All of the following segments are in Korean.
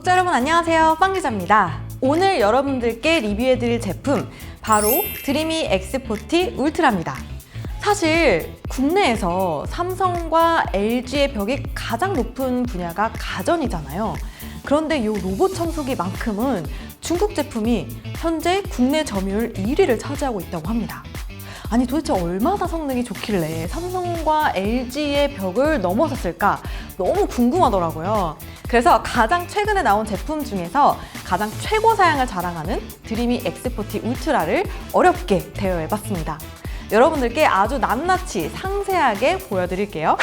구독자 여러분 안녕하세요, 빵기자입니다. 오늘 여러분들께 리뷰해드릴 제품 바로 드리미 X40 울트라입니다. 사실 국내에서 삼성과 LG의 벽이 가장 높은 분야가 가전이잖아요. 그런데 이 로봇 청소기만큼은 중국 제품이 현재 국내 점유율 1위를 차지하고 있다고 합니다. 아니 도대체 얼마나 성능이 좋길래 삼성과 LG의 벽을 넘어섰을까 너무 궁금하더라고요. 그래서 가장 최근에 나온 제품 중에서 가장 최고 사양을 자랑하는 드리미 X40 울트라를 어렵게 대여해봤습니다. 여러분들께 아주 낱낱이 상세하게 보여드릴게요.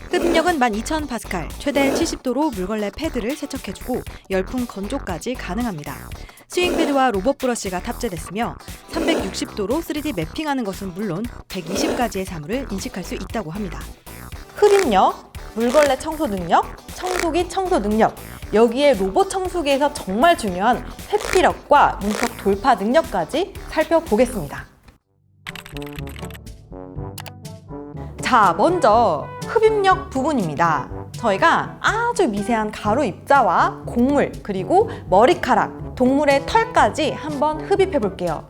흡입력은 12,000파스칼, 최대 70도로 물걸레 패드를 세척해주고 열풍 건조까지 가능합니다. 스윙패드와 로봇 브러쉬가 탑재됐으며 360도로 3D 매핑하는 것은 물론 120가지의 사물을 인식할 수 있다고 합니다. 흡입력, 물걸레 청소 능력, 청소기 청소 능력, 여기에 로봇 청소기에서 정말 중요한 회피력과 문턱 돌파 능력까지 살펴보겠습니다. 자, 먼저 흡입력 부분입니다. 저희가 아주 미세한 가루 입자와 곡물, 그리고 머리카락, 동물의 털까지 한번 흡입해 볼게요.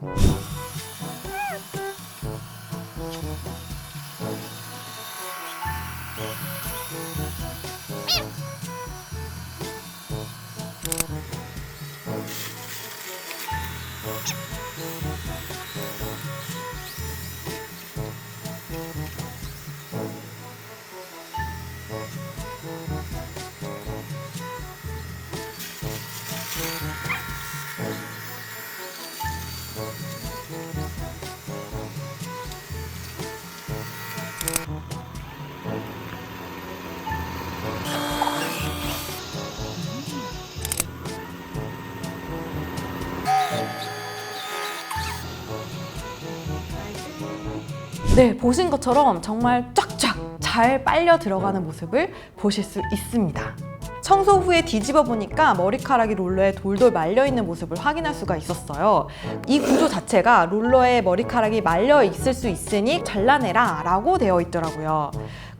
네, 보신 것처럼 정말 쫙쫙 잘 빨려 들어가는 모습을 보실 수 있습니다. 청소 후에 뒤집어 보니까 머리카락이 롤러에 돌돌 말려있는 모습을 확인할 수가 있었어요. 이 구조 자체가 롤러에 머리카락이 말려 있을 수 있으니 잘라내라 라고 되어 있더라고요.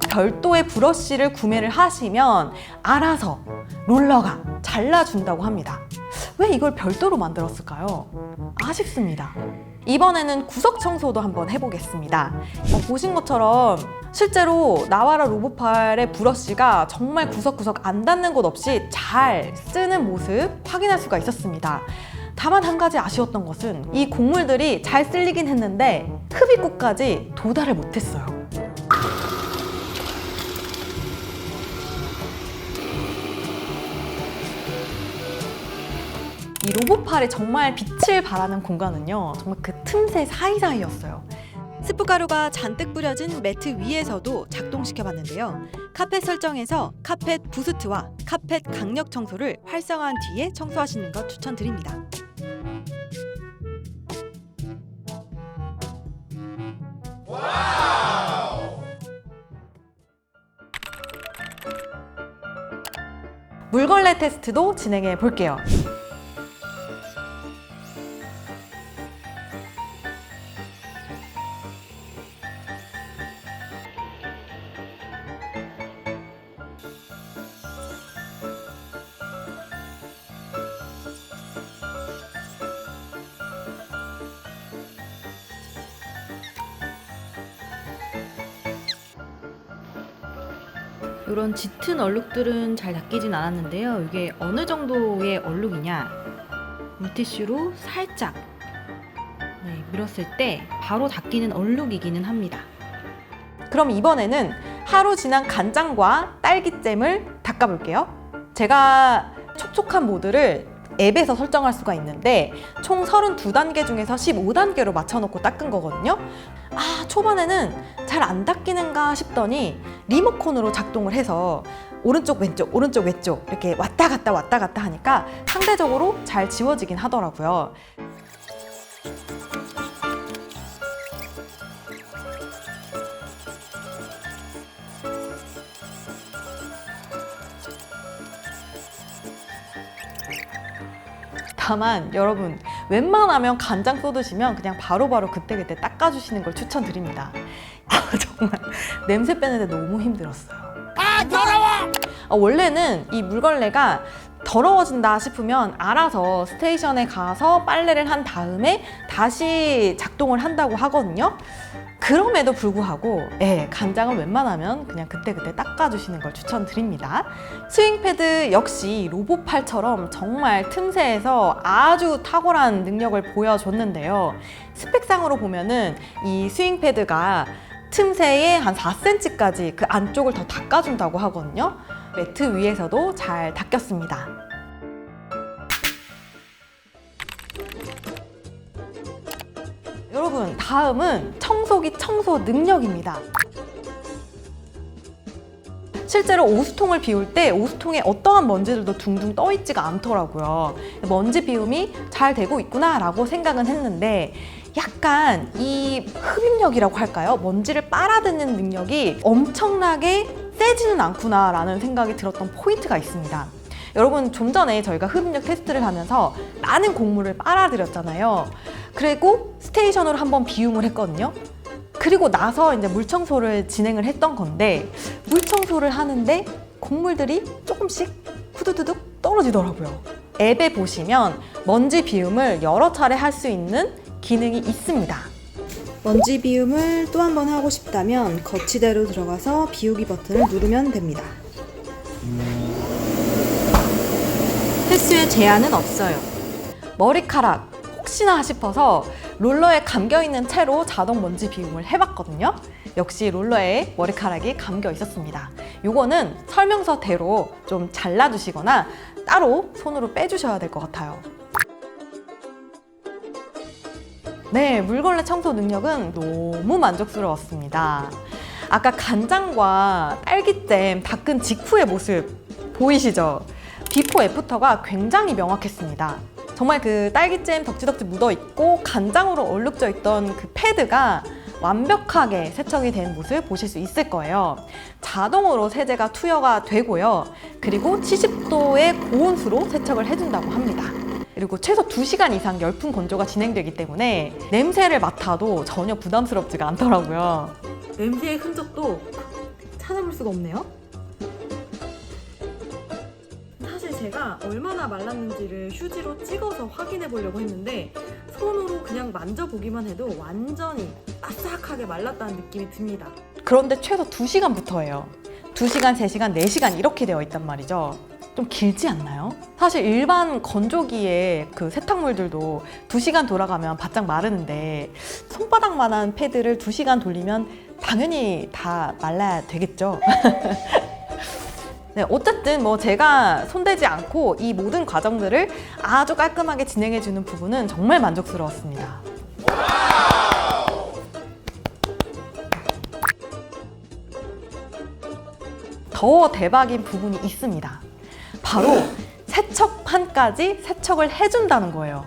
별도의 브러쉬를 구매를 하시면 알아서 롤러가 잘라준다고 합니다. 왜 이걸 별도로 만들었을까요? 아쉽습니다. 이번에는 구석 청소도 한번 해보겠습니다. 보신 것처럼 실제로 나와라 로봇팔의 브러쉬가 정말 구석구석 안 닿는 곳 없이 잘 쓰는 모습 확인할 수가 있었습니다. 다만 한 가지 아쉬웠던 것은 이 곡물들이 잘 쓸리긴 했는데 흡입구까지 도달을 못했어요. 이 로봇팔이 정말 빛을 발하는 공간은요, 정말 그 틈새 사이사이였어요. 스프가루가 잔뜩 뿌려진 매트 위에서도 작동시켜봤는데요. 카펫 설정에서 카펫 부스트와 카펫 강력 청소를 활성화한 뒤에 청소하시는 것 추천드립니다. 물걸레 테스트도 진행해 볼게요. 이런 짙은 얼룩들은 잘 닦이진 않았는데요. 이게 어느 정도의 얼룩이냐, 물티슈로 살짝 밀었을 때 바로 닦이는 얼룩이기는 합니다. 그럼 이번에는 하루 지난 간장과 딸기잼을 닦아볼게요. 제가 촉촉한 모드를 앱에서 설정할 수가 있는데 총 32단계 중에서 15단계로 맞춰놓고 닦은 거거든요. 초반에는 잘 안 닦이는가 싶더니 리모컨으로 작동을 해서 오른쪽 왼쪽 오른쪽 왼쪽 이렇게 왔다 갔다 하니까 상대적으로 잘 지워지긴 하더라고요. 다만 여러분 웬만하면 간장 쏟으시면 그냥 바로바로 그때그때 닦아주시는 걸 추천드립니다. 정말 냄새 빼는데 너무 힘들었어요. 아, 더러워! 원래는 이 물걸레가 더러워진다 싶으면 알아서 스테이션에 가서 빨래를 한 다음에 다시 작동을 한다고 하거든요. 그럼에도 불구하고 간장은 웬만하면 그냥 그때그때 닦아주시는 걸 추천드립니다. 스윙패드 역시 로봇팔처럼 정말 틈새에서 아주 탁월한 능력을 보여줬는데요. 스펙상으로 보면은 이 스윙패드가 틈새에 한 4cm까지 그 안쪽을 더 닦아준다고 하거든요. 매트 위에서도 잘 닦였습니다. 여러분, 다음은 청소기 청소 능력입니다. 실제로 오수통을 비울 때 오수통에 어떠한 먼지들도 둥둥 떠 있지가 않더라고요. 먼지 비움이 잘 되고 있구나 라고 생각은 했는데 약간 이 흡입력이라고 할까요? 먼지를 빨아들이는 능력이 엄청나게 세지는 않구나 라는 생각이 들었던 포인트가 있습니다. 여러분, 좀 전에 저희가 흡입력 테스트를 하면서 많은 곡물을 빨아들였잖아요. 그리고 스테이션으로 한번 비움을 했거든요. 그리고 나서 이제 물청소를 진행을 했던 건데 물청소를 하는데 곡물들이 조금씩 후두두둑 떨어지더라고요. 앱에 보시면 먼지 비움을 여러 차례 할 수 있는 기능이 있습니다. 먼지 비움을 또 한 번 하고 싶다면 거치대로 들어가서 비우기 버튼을 누르면 됩니다. 횟수에 제한은 없어요. 머리카락 혹시나 싶어서 롤러에 감겨있는 채로 자동 먼지 비움을 해봤거든요. 역시 롤러에 머리카락이 감겨 있었습니다. 요거는 설명서대로 좀 잘라주시거나 따로 손으로 빼주셔야 될 것 같아요. 네, 물걸레 청소 능력은 너무 만족스러웠습니다. 아까 간장과 딸기잼 닦은 직후의 모습 보이시죠? 비포 애프터가 굉장히 명확했습니다. 정말 그 딸기잼 덕지덕지 묻어있고 간장으로 얼룩져 있던 그 패드가 완벽하게 세척이 된 모습 보실 수 있을 거예요. 자동으로 세제가 투여가 되고요. 그리고 70도의 고온수로 세척을 해준다고 합니다. 그리고 최소 2시간 이상 열풍 건조가 진행되기 때문에 냄새를 맡아도 전혀 부담스럽지가 않더라고요. 냄새의 흔적도 찾아볼 수가 없네요. 사실 제가 얼마나 말랐는지를 휴지로 찍어서 확인해 보려고 했는데 손으로 그냥 만져보기만 해도 완전히 바삭하게 말랐다는 느낌이 듭니다. 그런데 최소 2시간부터예요. 2시간, 3시간, 4시간 이렇게 되어 있단 말이죠. 좀 길지 않나요? 사실 일반 건조기에 그 세탁물들도 2시간 돌아가면 바짝 마르는데 손바닥만한 패드를 2시간 돌리면 당연히 다 말라야 되겠죠? 네, 어쨌든 뭐 제가 손대지 않고 이 모든 과정들을 아주 깔끔하게 진행해주는 부분은 정말 만족스러웠습니다. 더 대박인 부분이 있습니다. 바로 세척판까지 세척을 해준다는 거예요.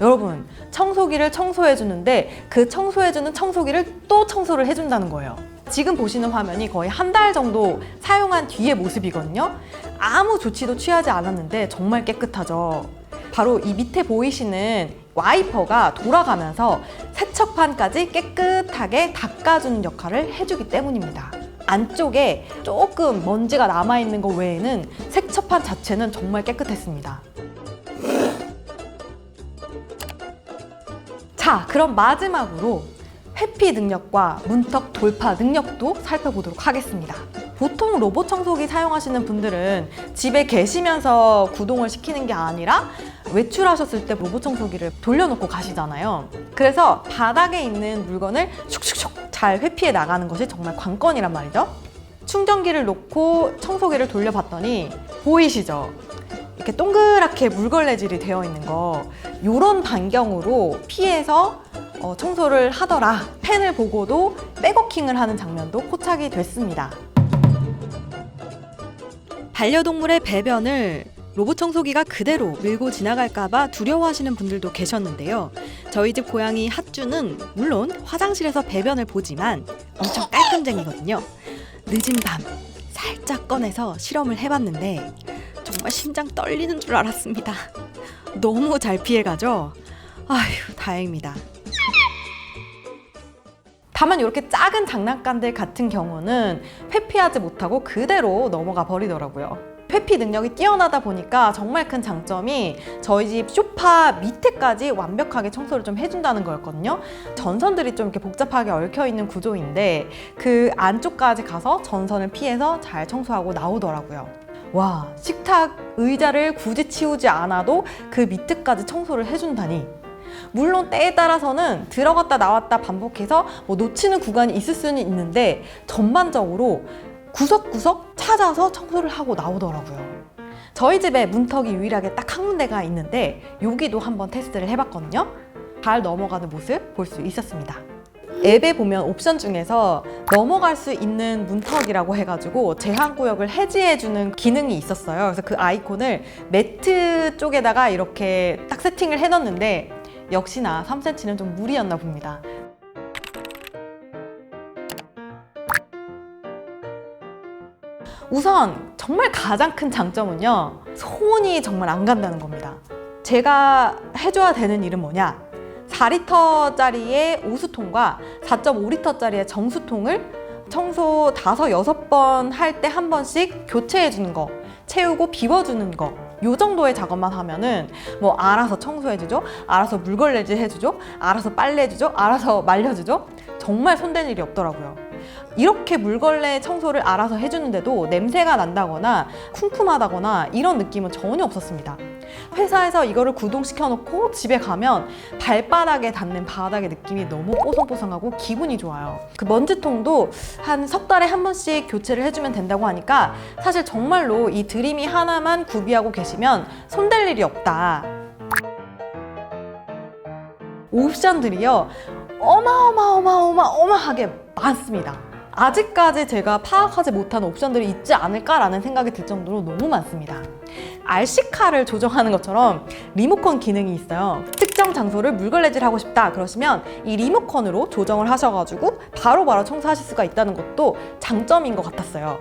여러분, 청소기를 청소해주는데 그 청소해주는 청소기를 또 청소를 해준다는 거예요. 지금 보시는 화면이 거의 한 달 정도 사용한 뒤의 모습이거든요. 아무 조치도 취하지 않았는데 정말 깨끗하죠. 바로 이 밑에 보이시는 와이퍼가 돌아가면서 세척판까지 깨끗하게 닦아주는 역할을 해주기 때문입니다. 안쪽에 조금 먼지가 남아있는 것 외에는 세척판 자체는 정말 깨끗했습니다. 자, 그럼 마지막으로 회피 능력과 문턱 돌파 능력도 살펴보도록 하겠습니다. 보통 로봇 청소기 사용하시는 분들은 집에 계시면서 구동을 시키는 게 아니라 외출하셨을 때 로봇 청소기를 돌려놓고 가시잖아요. 그래서 바닥에 있는 물건을 슉슉슉 잘 회피해 나가는 것이 정말 관건이란 말이죠. 충전기를 놓고 청소기를 돌려봤더니 보이시죠? 이렇게 동그랗게 물걸레질이 되어 있는 거, 이런 반경으로 피해서 청소를 하더라. 펜을 보고도 백워킹을 하는 장면도 포착이 됐습니다. 반려동물의 배변을 로봇 청소기가 그대로 밀고 지나갈까봐 두려워하시는 분들도 계셨는데요. 저희 집 고양이 핫주는 물론 화장실에서 배변을 보지만 엄청 깔끔쟁이거든요. 늦은 밤 살짝 꺼내서 실험을 해봤는데 정말 심장 떨리는 줄 알았습니다. 너무 잘 피해가죠? 아휴, 다행입니다. 다만 이렇게 작은 장난감들 같은 경우는 회피하지 못하고 그대로 넘어가 버리더라고요. 회피 능력이 뛰어나다 보니까 정말 큰 장점이 저희 집 소파 밑에까지 완벽하게 청소를 좀 해준다는 거였거든요. 전선들이 좀 이렇게 복잡하게 얽혀있는 구조인데 그 안쪽까지 가서 전선을 피해서 잘 청소하고 나오더라고요. 와, 식탁 의자를 굳이 치우지 않아도 그 밑에까지 청소를 해준다니. 물론 때에 따라서는 들어갔다 나왔다 반복해서 뭐 놓치는 구간이 있을 수는 있는데 전반적으로 구석구석 찾아서 청소를 하고 나오더라고요. 저희 집에 문턱이 유일하게 딱 한 군데가 있는데 여기도 한번 테스트를 해봤거든요. 잘 넘어가는 모습 볼 수 있었습니다. 앱에 보면 옵션 중에서 넘어갈 수 있는 문턱이라고 해가지고 제한구역을 해지해주는 기능이 있었어요. 그래서 그 아이콘을 매트 쪽에다가 이렇게 딱 세팅을 해놨는데 역시나 3cm는 좀 무리였나 봅니다. 우선 정말 가장 큰 장점은요, 손이 정말 안 간다는 겁니다. 제가 해줘야 되는 일은 뭐냐, 4리터짜리의 오수통과 4.5리터짜리의 정수통을 청소 5, 6번 할 때 한 번씩 교체해 주는 거, 채우고 비워주는 거, 요 정도의 작업만 하면은 뭐 알아서 청소해주죠, 알아서 물걸레질 해주죠, 알아서 빨래해주죠, 알아서 말려주죠. 정말 손댈 일이 없더라고요. 이렇게 물걸레 청소를 알아서 해주는데도 냄새가 난다거나 쿰쿰하다거나 이런 느낌은 전혀 없었습니다. 회사에서 이거를 구동시켜 놓고 집에 가면 발바닥에 닿는 바닥의 느낌이 너무 뽀송뽀송하고 기분이 좋아요. 그 먼지통도 한 석 달에 한 번씩 교체를 해주면 된다고 하니까 사실 정말로 이 드림이 하나만 구비하고 계시면 손댈 일이 없다. 옵션들이요, 어마어마하게 많습니다. 아직까지 제가 파악하지 못한 옵션들이 있지 않을까라는 생각이 들 정도로 너무 많습니다. RC카를 조정하는 것처럼 리모컨 기능이 있어요. 특정 장소를 물걸레질 하고 싶다 그러시면 이 리모컨으로 조정을 하셔가지고 바로바로 청소하실 수가 있다는 것도 장점인 것 같았어요.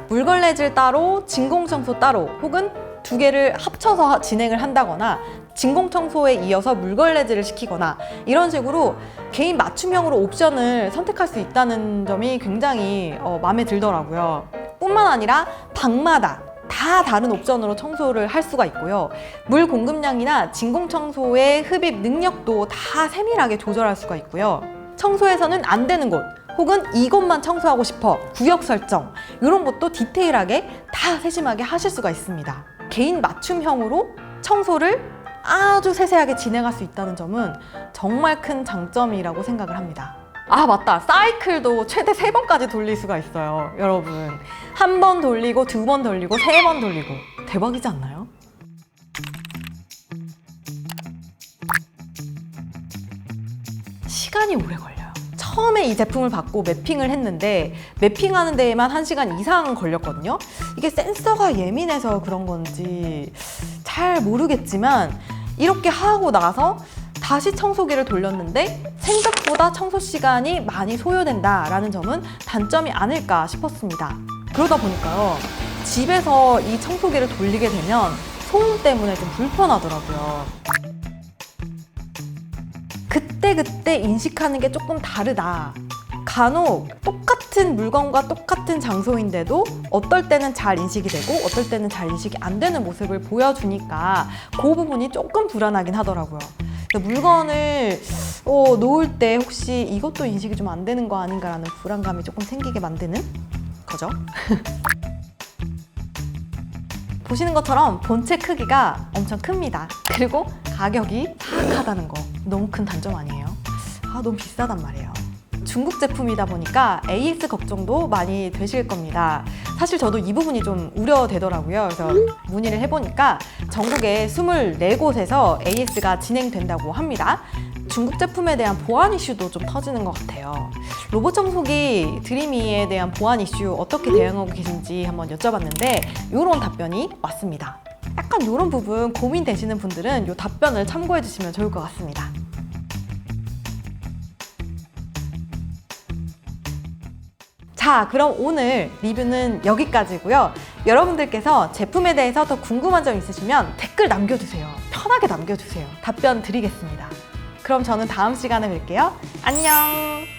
물걸레질 따로, 진공청소 따로, 혹은 두 개를 합쳐서 진행을 한다거나 진공청소에 이어서 물걸레질을 시키거나 이런 식으로 개인 맞춤형으로 옵션을 선택할 수 있다는 점이 굉장히 마음에 들더라고요. 뿐만 아니라 방마다 다 다른 옵션으로 청소를 할 수가 있고요. 물 공급량이나 진공청소의 흡입 능력도 다 세밀하게 조절할 수가 있고요. 청소에서는 안 되는 곳, 혹은 이곳만 청소하고 싶어, 구역 설정, 이런 것도 디테일하게 다 세심하게 하실 수가 있습니다. 개인 맞춤형으로 청소를 아주 세세하게 진행할 수 있다는 점은 정말 큰 장점이라고 생각을 합니다. 아, 맞다. 사이클도 최대 3번까지 돌릴 수가 있어요. 여러분, 한 번 돌리고 2번 돌리고 3번 돌리고 대박이지 않나요? 시간이 오래 걸려요. 처음에 이 제품을 받고 매핑을 했는데 매핑하는 데에만 1시간 이상 걸렸거든요. 이게 센서가 예민해서 그런 건지 잘 모르겠지만 이렇게 하고 나서 다시 청소기를 돌렸는데 생각보다 청소 시간이 많이 소요된다라는 점은 단점이 아닐까 싶었습니다. 그러다 보니까요, 집에서 이 청소기를 돌리게 되면 소음 때문에 좀 불편하더라고요. 그때 인식하는 게 조금 다르다. 간혹 똑같은 물건과 똑같은 장소인데도 어떨 때는 잘 인식이 되고 어떨 때는 잘 인식이 안 되는 모습을 보여주니까 그 부분이 조금 불안하긴 하더라고요. 물건을 놓을 때 혹시 이것도 인식이 좀 안 되는 거 아닌가라는 불안감이 조금 생기게 만드는 거죠. 보시는 것처럼 본체 크기가 엄청 큽니다. 그리고 가격이 사악하다는 거 너무 큰 단점 아니에요? 아, 너무 비싸단 말이에요. 중국 제품이다 보니까 AS 걱정도 많이 되실 겁니다. 사실 저도 이 부분이 좀 우려되더라고요. 그래서 문의를 해보니까 전국에 24곳에서 AS가 진행된다고 합니다. 중국 제품에 대한 보안 이슈도 좀 터지는 것 같아요. 로봇 청소기 드리미에 대한 보안 이슈 어떻게 대응하고 계신지 한번 여쭤봤는데 이런 답변이 왔습니다. 약간 이런 부분 고민되시는 분들은 이 답변을 참고해 주시면 좋을 것 같습니다. 자, 그럼 오늘 리뷰는 여기까지고요. 여러분들께서 제품에 대해서 더 궁금한 점 있으시면 댓글 남겨주세요. 편하게 남겨주세요. 답변 드리겠습니다. 그럼 저는 다음 시간에 뵐게요. 안녕!